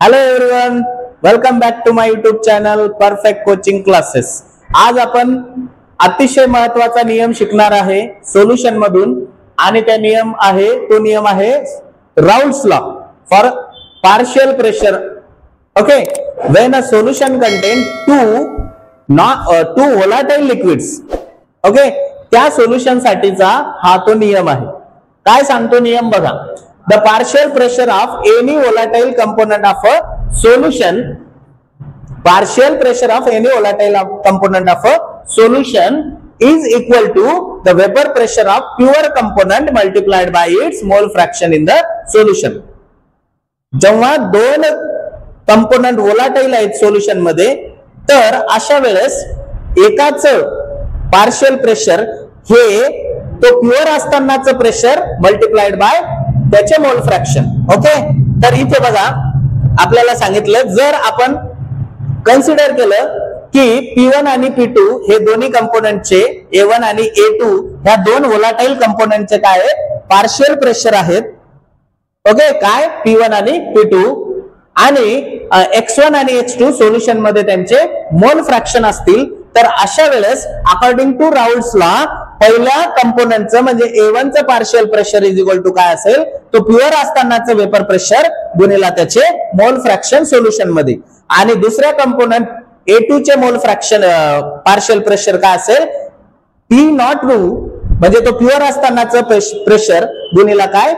Hello everyone, welcome back to my YouTube channel perfect coaching classes. आज आपण अतिशय महत्त्वाचा नियम शिकणार आहे सोल्युशन मधून आणि तो नियम आहे Raoult's law for partial pressure. Okay, when a solution contain two volatile liquids, okay, त्या सोल्युशन साठीचा हा तो नियम आहे। काय सांगतो नियम बघा, the partial pressure of any volatile component of a solution is equal to the vapor pressure of pure component multiplied by its mole fraction in the solution। जेव्हा दोन कंपोनेंट volatile आहेत सोल्युशन मध्ये, तर अशा वेळेस एकाच पार्शियल प्रेशर हे तो प्युअर असतानाचं प्रेशर मल्टिप्लाइड बाय त्याचे मोल फ्रॅक्शन। ओके, तर इथे बघा आपल्याला सांगितलं, जर आपण कन्सिडर केलं की P1 आणि P2 हे दोन्ही कंपोनेंटचे A1 आणि A2 ह्या दोन व्होलाटाइल कंपोनेंटचे काय पार्शियल प्रेशर आहेत। ओके, काय P1 आणि P2 आणि X1 आणि X2 सोल्युशन मध्ये त्यांचे मोल फ्रॅक्शन असतील, तर अशा वेळेस अकॉर्डिंग टू राउल्स लॉ पहिल्या कंपोनेंटचं म्हणजे A1 चं partial pressure is equal to काय असेल, तो प्युअर असतानाचं वेपर प्रेशर गुणिला त्याचे मोल फ्रॅक्शन सोल्युशन मध्ये, आणि दुसऱ्या कंपोनेंट A2 चे मोल फ्रॅक्शन पार्शियल प्रेशर काय असेल, P02 म्हणजे तो प्युअर असतानाचं प्रेशर गुणिला काय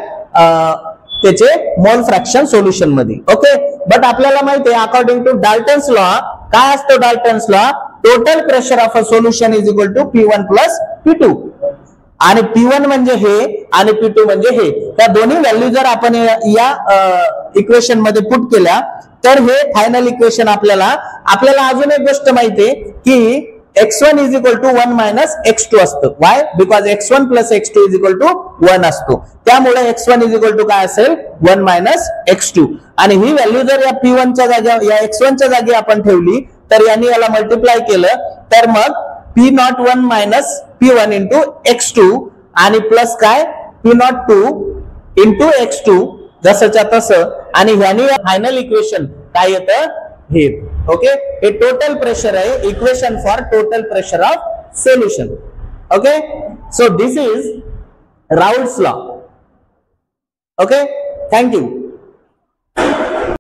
त्याचे मोल फ्रॅक्शन सोल्युशन मध्ये। ओके, बट आपल्याला माहिती आहे अकॉर्डिंग टू डाल्टन्स लॉ काय असतो, Dalton's law total pressure of a solution is equal to P1 plus P2, आणि P1 म्हणजे हे आणि P2 म्हणजे हे, त्या दोन्ही व्हॅल्यू जर आपण या इक्वेशन मध्ये पुट केल्या तर हे फायनल इक्वेशन आपल्याला अजून एक गोष्ट माहिती आहे की x1 is equal to 1 minus x2 असतं। Why? Because x1 plus x2 is equal to 1 असतो, त्यामुळे x1 इज इक्वल टू काय असेल 1 मायनस x2, आणि ही व्हॅल्यू जर या P1 च्या जागी या x1 च्या जागी आपण ठेवली तर यांनी याला मल्टिप्लाय केलं तर मग P01 minus P1 into x2 आणि प्लस काय P02 इंटू x2 जसंच्या तसं, आणि ह्यानी फायनल इक्वेशन काय येतं हे। ओके, हे टोटल प्रेशर आहे, equation for total pressure of solution. Okay, so this is Raoult's law. Okay, thank you.